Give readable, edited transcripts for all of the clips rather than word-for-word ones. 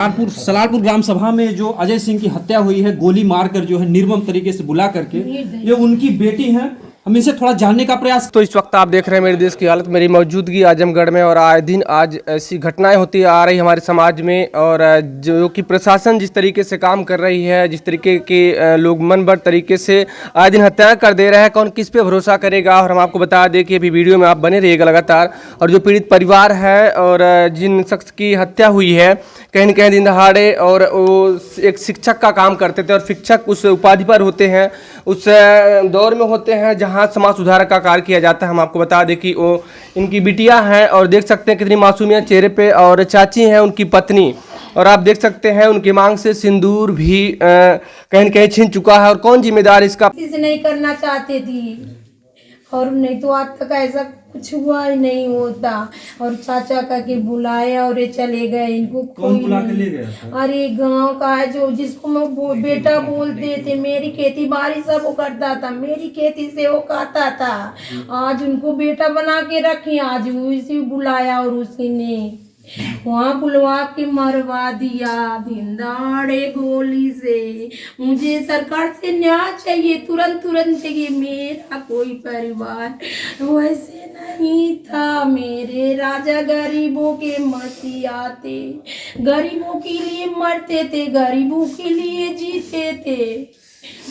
सलारपुर ग्राम सभा में जो अजय सिंह की हत्या हुई है, गोली मारकर जो है निर्मम तरीके से बुला करके, ये उनकी बेटी है। हम इनसे थोड़ा जानने का प्रयास। तो इस वक्त आप देख रहे हैं मेरे देश की हालत, मेरी मौजूदगी आजमगढ़ में, और आए दिन आज ऐसी घटनाएं होती आ रही हमारे समाज में। और जो कि प्रशासन जिस तरीके से काम कर रही है, जिस तरीके के लोग मनभर तरीके से आए दिन हत्या कर दे रहे हैं, कौन किस पे भरोसा करेगा। और हम आपको बता दें कि अभी वीडियो में आप बने रहिएगा लगातार। और जो पीड़ित परिवार है और जिन शख्स की हत्या हुई है, कहीं न कहीं दिन दहाड़े, और वो एक शिक्षक का काम करते थे, और शिक्षक उस उपाधि पर होते हैं, उस दौर में होते हैं जहां समाज सुधार का कार्य किया जाता है। हम आपको बता दें कि वो इनकी बिटिया हैं, और देख सकते हैं कितनी मासूमियत चेहरे पे, और चाची हैं उनकी पत्नी, और आप देख सकते हैं उनकी मांग से सिंदूर भी कहीं न कहीं छीन चुका है। और कौन जिम्मेदार इसका नहीं करना चाहते थी, और नहीं तो आज तक ऐसा कुछ हुआ ही नहीं होता। और चाचा का के बुलाया और ये चले गए। इनको कौन बुला के ले गया? अरे गांव का है जो, जिसको मैं बेटा बोलते थे, मेरी खेती बाड़ी सब वो करता था, मेरी खेती से वो खाता था। आज उनको बेटा बना के रखे, आज उसी बुलाया और उसी ने वहाँ बुलवा के मरवा दिया धिंदाड़े गोली से। मुझे सरकार से न्याय चाहिए, तुरंत तुरंत चाहिए। मेरा कोई परिवार वैसे नहीं था। मेरे राजा गरीबों के मसीहा थे, गरीबों के लिए मरते थे, गरीबों के लिए जीते थे।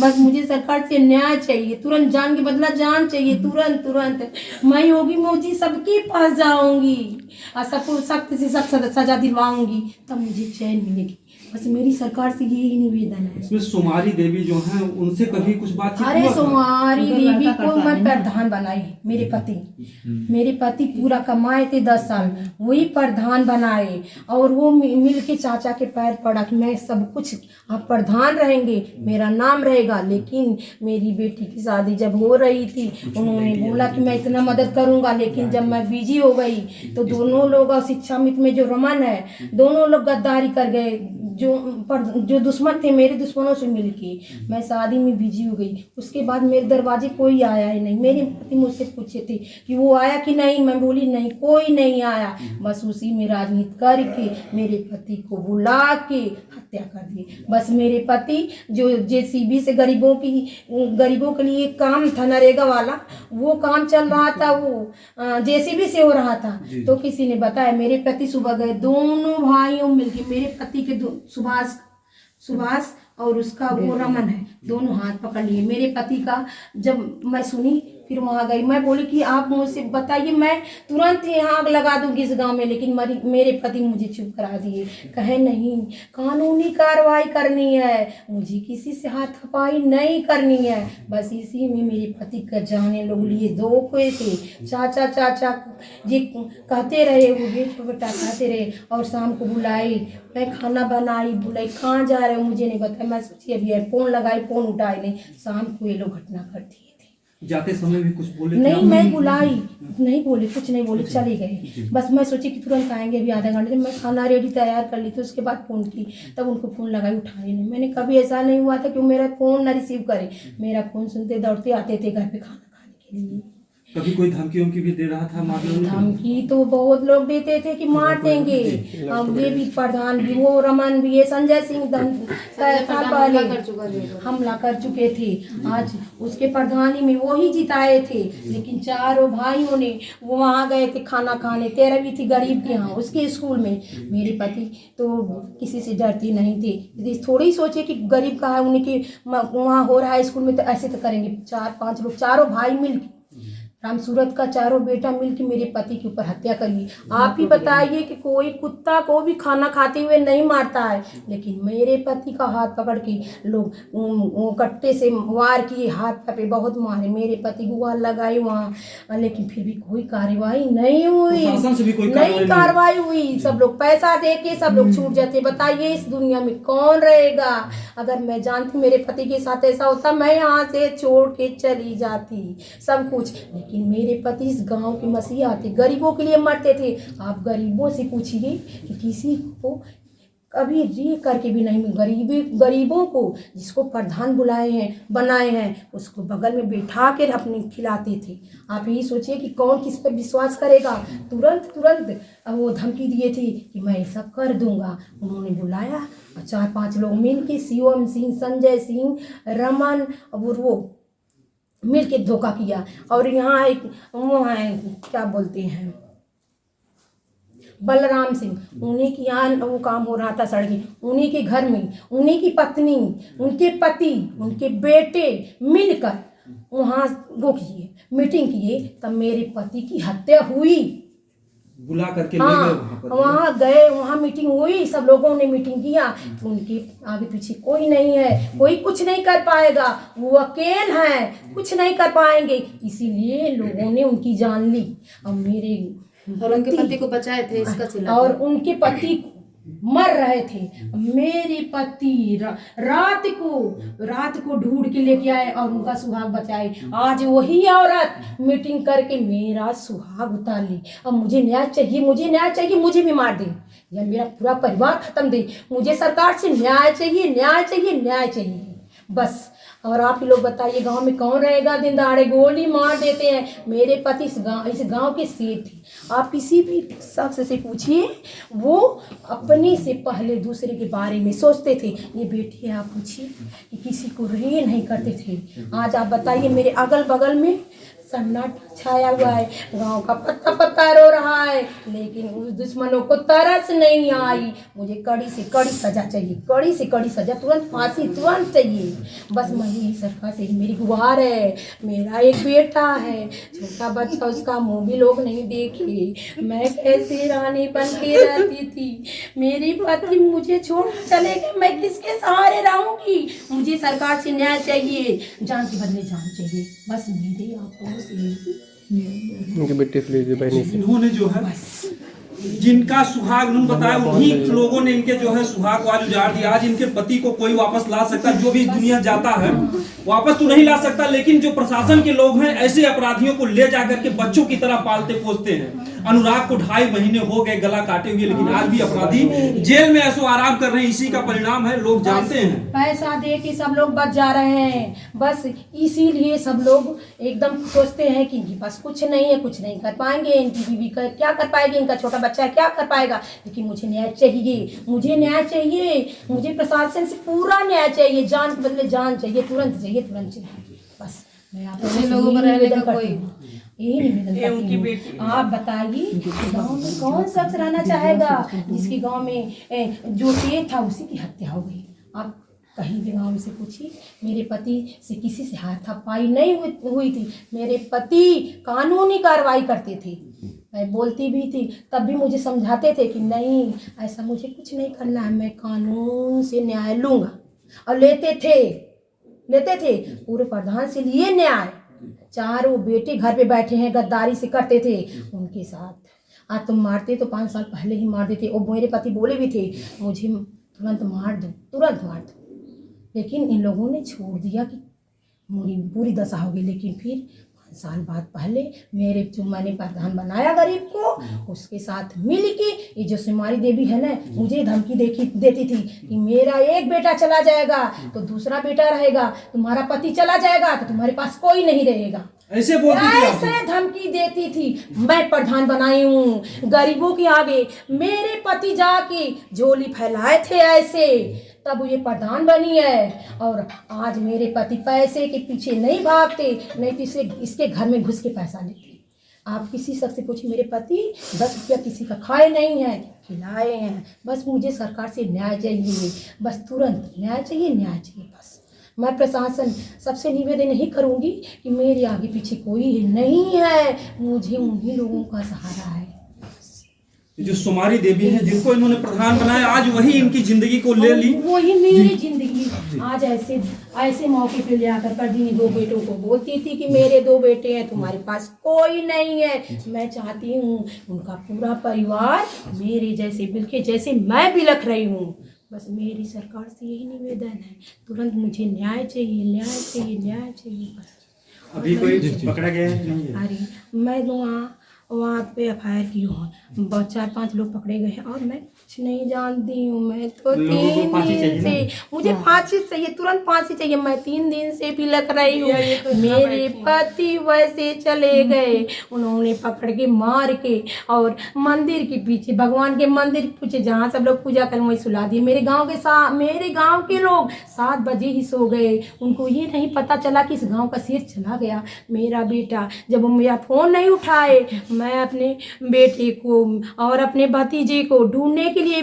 बस मुझे सरकार से न्याय चाहिए, तुरंत जान के बदला जान चाहिए, तुरंत तुरंत। मैं योगी मोदी सबके पास जाऊंगी और सबको सख्त से सख्त सजा दिलवाऊंगी, तब मुझे चैन मिलेगी। बस मेरी सरकार से यही निवेदन है। इसमें सोमारी देवी जो हैं, उनसे कभी कुछ बातचीत? अरे सोमारी देवी को मैं प्रधान बनाई, मेरे पति पूरा कमाए थे 10 साल, वही प्रधान बनाए। और वो मिल के चाचा के पैर पड़ा कि मैं सब कुछ, आप प्रधान रहेंगे, मेरा नाम रहेगा। लेकिन मेरी बेटी की शादी जब हो रही थी, उन्होंने बोला कि मैं इतना मदद करूंगा, लेकिन जब मैं बिजी हो गई तो दोनों लोग, और शिक्षा मित्र में जो रमन है, दोनों लोग गद्दारी कर गए। जो दुश्मन थे, मेरे दुश्मनों से मिलके मैं शादी में बिजी हो गई। उसके बाद मेरे दरवाजे कोई आया ही नहीं। मेरे पति मुझसे पूछे थे कि वो आया कि नहीं, मैं बोली नहीं, कोई नहीं आया। बस उसी में राजनीति करके मेरे पति को बुला के हत्या कर दी। बस मेरे पति जो जेसीबी से गरीबों के लिए काम था, नरेगा वाला, वो काम चल रहा था, वो जेसीबी से हो रहा था। तो किसी ने बताया, मेरे पति सुबह गए, दोनों भाइयों मिलके, मेरे पति के सुभाष और उसका वो रमन है, दोनों हाथ पकड़ लिए मेरे पति का। जब मैं सुनी, फिर वहाँ गई, मैं बोली कि आप मुझसे बताइए, मैं तुरंत यहाँ आग लगा दूंगी इस गांव में। लेकिन मेरे पति मुझे चुप करा दिए, कहे नहीं, कानूनी कार्रवाई करनी है, मुझे किसी से हाथापाई नहीं करनी है। बस इसी में मेरे पति का जाने लोग लिए धोखे से चाचा चाचा ये कहते रहे, वो बेटा कहते रहे। और शाम को बुलाई, मैं खाना बनाई, बुलाई, कहाँ जा रहे हो मुझे नहीं बताया। मैं सोची अभी फोन लगाई, फोन उठाए नहीं। शाम को ये लोग घटना कर दिए थे। जाते समय भी कुछ बोले? नहीं, मैं बुलाई, नहीं बोले, कुछ नहीं बोले, चले गए। बस मैं सोची कि तुरंत आएंगे अभी आधा घंटे। मैं खाना रेडी तैयार कर ली थी, उसके बाद फ़ोन की, तब उनको फ़ोन लगाई, उठाए नहीं। मैंने कभी ऐसा नहीं हुआ था कि वो मेरा फ़ोन ना रिसीव करे। मेरा फ़ोन सुनते दौड़ते आते थे घर पे खाना खाने के लिए। कभी कोई धमकी उमकी भी दे रहा था? धमकी तो बहुत लोग देते थे कि मार देंगे। ये भी प्रधान भी, वो रमन भी, ये संजय सिंह पहले हमला कर चुके थे। आज उसके प्रधानी में वो ही जिताए थे। लेकिन चारों भाइयों ने वो वहाँ गए थे खाना खाने। 13वीं थी गरीब के यहाँ, उसके स्कूल में। मेरे पति तो किसी से डरती नहीं थे, थोड़ी सोचे कि गरीब का है, उनके वहाँ हो रहा है स्कूल में, तो ऐसे तो करेंगे। 4-5 लोग, चारों भाई मिल, राम सूरत का चारों बेटा मिलकर मेरे पति के ऊपर हत्या करी। आप ही बताइए कि कोई कुत्ता को भी खाना खाते हुए नहीं मारता है, लेकिन मेरे पति का हाथ पकड़ के लोग कट्टे से वार किए, हाथ पे बहुत मारे। मेरे पति गुहार लगाई वहाँ, लेकिन फिर भी कोई कार्रवाई नहीं हुई, नहीं कार्रवाई हुई। सब लोग पैसा दे के सब लोग छूट जाते। बताइए इस दुनिया में कौन रहेगा? अगर मैं जानती मेरे पति के साथ ऐसा होता, मैं यहाँ से छोड़ के चली जाती सब कुछ। लेकिन मेरे पति इस गांव के मसीहा थे, गरीबों के लिए मरते थे। आप गरीबों से पूछिए कि किसी को कभी री करके भी नहीं, गरीबों को जिसको प्रधान बुलाए हैं बनाए हैं उसको बगल में बैठा कर अपने खिलाते थे। आप यही सोचिए कि कौन किस पर विश्वास करेगा। तुरंत वो धमकी दिए थे कि मैं ऐसा कर दूंगा। उन्होंने बुलाया और 4-5 लोग मिल के शिवम सिंह, संजय सिंह, रमन और वो मिल के धोखा किया। और यहाँ एक वो है क्या बोलते हैं बलराम सिंह, उन्हीं की यहाँ वो काम हो रहा था सड़क, उन्हीं के घर में उन्हीं की पत्नी, उनके पति, उनके बेटे मिलकर वहाँ वो किए, मीटिंग किए, तब मेरे पति की हत्या हुई। बुला करके ले हाँ, गए वहाँ गए, वहाँ मीटिंग हुई, सब लोगों ने मीटिंग किया। उनके आगे पीछे कोई नहीं है, कोई कुछ नहीं कर पाएगा, वो अकेले हैं, कुछ नहीं कर पाएंगे, इसीलिए लोगों ने उनकी जान ली। और मेरे और उनके पति को बचाए थे इसका सिला। और उनके पति मर रहे थे। मेरे पति रात को ढूंढ के लेके आए और उनका सुहाग बचाए। आज वही औरत मीटिंग करके मेरा सुहाग उतार ली। अब मुझे न्याय चाहिए, मुझे न्याय चाहिए, मुझे भी मार दे या मेरा पूरा परिवार खत्म दे, मुझे सरकार से न्याय चाहिए, न्याय चाहिए, न्याय चाहिए बस। और आप ही लोग बताइए गांव में कौन रहेगा, दिन दहाड़े गोली मार देते हैं। मेरे पति इस गांव के सेठ थे। आप किसी भी शख्स से पूछिए, वो अपने से पहले दूसरे के बारे में सोचते थे। ये बेटी है, आप पूछिए कि किसी को रे नहीं करते थे। आज आप बताइए मेरे अगल बगल में सन्नाटा छाया हुआ है, गांव का पत्ता पत्ता रो रहा है, लेकिन उस दुश्मनों को तरस नहीं आई। मुझे कड़ी से कड़ी सजा चाहिए, कड़ी से कड़ी सजा, तुरंत फांसी तुरंत चाहिए। बस यही सरकार से मेरी गुहार है। मेरा एक बेटा है, छोटा बच्चा, उसका मुंह भी लोग नहीं देखे। मैं कैसे रानी बन के रहती थी, मेरी पति मुझे छोड़ चले गए, मैं किसके सहारे रहूंगी। मुझे सरकार से न्याय चाहिए, जान के बदले जान चाहिए। बस मेरे आप उनके बेटे से लीजिए, बहनी से। इन्होंने जो है जिनका सुहाग उन्होंने बताया, उन्हीं लोगों ने इनके जो है सुहाग वाल उजाड़ दिया। आज इनके पति को कोई वापस ला सकता, जो भी इस दुनिया जाता है वापस तो नहीं ला सकता, लेकिन जो प्रशासन के लोग हैं ऐसे अपराधियों को ले जाकर के बच्चों की तरह पालते पोसते हैं। अनुराग को 2.5 महीने हो गए गला काटे हुए, लेकिन आज भी अपराधी जेल में ऐसो आराम कर रहे हैं। इसी का परिणाम है, लोग जानते हैं। पैसा दे के सब लोग बच जा रहे हैं, बस इसीलिए सब लोग एकदम सोचते हैं कि इनके पास कुछ नहीं है, कुछ नहीं कर पाएंगे, इनकी बीवी क्या कर पाएगी, इनका छोटा बच्चा क्या कर पाएगा। लेकिन मुझे न्याय चाहिए, मुझे न्याय चाहिए, मुझे प्रशासन से पूरा न्याय चाहिए, जान के बदले जान चाहिए, तुरंत चाहिए, तुरंत चाहिए। बस मैं आप लोगों को रहने का कोई यही निवेदन करती हूँ। आप बताइए गांव में कौन शख्स रहना चाहेगा जिसके गांव में जो शेर था उसी की हत्या हो गई। आप कहीं भी गांव में से पूछिए, मेरे पति से किसी से हाथापाई नहीं हुई थी। मेरे पति कानूनी कार्रवाई करते थे, मैं बोलती भी थी तब भी मुझे समझाते थे कि नहीं ऐसा मुझे कुछ नहीं करना है, मैं कानून से न्याय लूँगा। और लेते थे पूरे प्रधान से लिए न्याय। चारों बेटे घर पे बैठे हैं, गद्दारी से करते थे उनके साथ। आज तुम मारते तो 5 साल पहले ही मार देते। और मेरे पति बोले भी थे मुझे तुरंत मार दो, तुरंत मार दो, लेकिन इन लोगों ने छोड़ दिया कि मेरी पूरी दशा हो गई। लेकिन फिर 5 साल बाद पहले मेरे जो मैंने प्रधान बनाया गरीब को, उसके साथ मिल के ये जो सिमारी देवी है ना, मुझे धमकी देती थी कि मेरा एक बेटा चला जाएगा तो दूसरा बेटा रहेगा, तुम्हारा पति चला जाएगा तो तुम्हारे पास कोई नहीं रहेगा, ऐसे बोलती थी। ऐसे धमकी देती थी। मैं प्रधान बनाई हूँ गरीबों के आगे, मेरे पति जाके झोली फैलाए थे ऐसे, तब ये प्रधान बनी है। और आज मेरे पति पैसे के पीछे नहीं भागते, नहीं तो इसके घर में घुस के पैसा लेते। आप किसी शख्स से पूछिए, मेरे पति 10 रुपया किसी का खाए नहीं है, खिलाए हैं। बस मुझे सरकार से न्याय चाहिए, बस तुरंत न्याय चाहिए, न्याय चाहिए। बस मैं प्रशासन सबसे निवेदन नहीं करूँगी कि मेरे आगे पीछे कोई नहीं है, मुझे उन्हीं लोगों का सहारा है। जो सुमारी देवी है जिनको इन्होंने प्रधान बनाया, आज वही इनकी जिंदगी को ले ली। वही मेरी जिंदगी आज ऐसे मौके पे ले आकर कर दी। 2 बेटों को बोलती थी कि मेरे 2 बेटे हैं, तुम्हारे पास कोई नहीं है। मैं चाहती हूँ उनका पूरा परिवार मेरे जैसे बिल्के जैसे मैं बिलख रही हूँ। बस मेरी सरकार से यही निवेदन है, तुरंत मुझे न्याय चाहिए, न्याय चाहिए, न्याय चाहिए। बस अभी कोई पकड़ा गया है नहीं? अरे मैं वहाँ वहाँ पे FIR की हूँ, 4-5 लोग पकड़े गए हैं और मैं कुछ नहीं जानती हूँ। मैं तो 3 दिन से मुझे फांसी चाहिए, तुरंत फांसी चाहिए। मैं 3 दिन से भी लग रही हूँ। मेरे पति वैसे चले गए, उन्होंने पकड़ के मार के और मंदिर के पीछे, भगवान के मंदिर के पीछे जहाँ सब लोग पूजा करें वहीं सुला दिए। मेरे गाँव के लोग 7 बजे ही सो गए। उनको ये नहीं पता चला कि इस गाँव का शेर चला गया। मेरा बेटा जब वो मेरा फ़ोन नहीं उठाए, मैं अपने बेटे को और अपने भतीजे को ढूंढने के लिए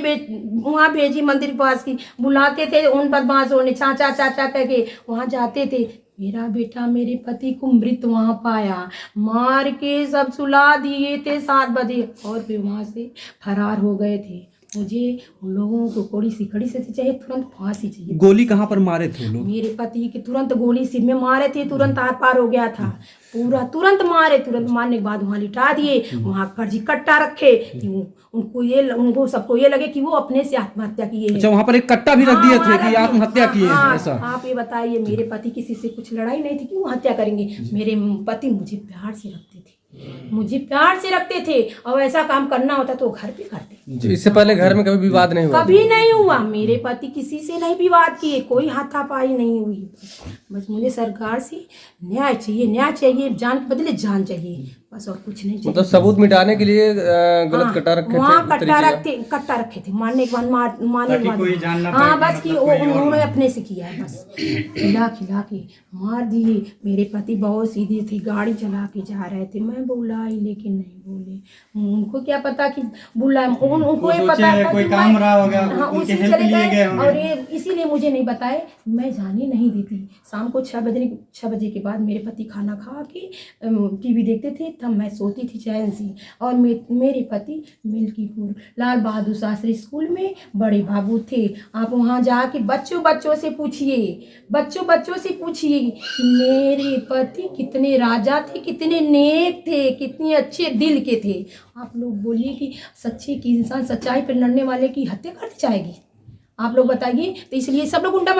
वहाँ भेजी, मंदिर के पास की बुलाते थे उन बदमाशों ने, चाचा चाचा कह के वहाँ जाते थे। मेरा बेटा मेरे पति को मृत वहाँ पाया, मार के सब सुला दिए थे 7 बजे और फिर वहाँ से फरार हो गए थे। मुझे उन लोगों को कड़ी से चाहिए, तुरंत फांसी चाहिए। गोली कहाँ पर मारे थे लोग? मेरे पति के तुरंत गोली सिर में मारे थे, तुरंत आर पार हो गया था पूरा। तुरंत मारे, तुरंत मारने के बाद वहाँ लिटा दिए, वहाँ फर्जी कट्टा रखे कि उनको सबको ये लगे कि वो अपने से आत्महत्या किए हैं। अच्छा, वहाँ पर एक कट्टा भी रख दिए थे कि आत्महत्या किए हैं, ऐसा? आप ये बताइए, मेरे पति किसी से कुछ लड़ाई नहीं थी कि वो हत्या करेंगे। मेरे पति मुझे प्यार से रखते थे, और ऐसा काम करना होता तो घर पे करते। इससे पहले घर में कभी विवाद नहीं हुआ? कभी नहीं हुआ। मेरे पति किसी से नहीं विवाद किए, कोई हाथापाई नहीं हुई। बस मुझे सरकार से न्याय चाहिए, जान के बदले जान चाहिए, बस और कुछ नहीं चाहिए। मतलब सबूत मिटाने के लिए गलत कट्टा रखे थे? वहाँ कट्टा रखे थे, मारने के बाद हाँ, बस कि उन्होंने अपने से किया है, बस खिला के मार दिए। मेरे पति बहुत सीधे थे, गाड़ी चला के जा रहे थे, मैं बुलाई लेकिन नहीं बोले। उनको क्या पता कि बुलाए, उनको ये पता था कोई काम रहा होगा, हाँ, उसी चले गए और ये इसीलिए मुझे नहीं बताए। मैं जाने नहीं देती। शाम को 6 बजे के बाद मेरे पति खाना खा के TV देखते थे, तब मैं सोती थी चैन से। और मेरे पति मिल्कीपुर लाल बहादुर शास्त्री स्कूल में बड़े बाबू थे। आप वहाँ जाके बच्चों से पूछिए कि मेरे पति कितने राजा थे, कितने नेक थे, कितने अच्छे दिल के थे। आप लोग बोलिए कि इंसान सच्चाई पर लड़ने वाले की हत्या करनी चाहेगी? आप लोग बताइए। तो इसलिए सब लोग गुंडा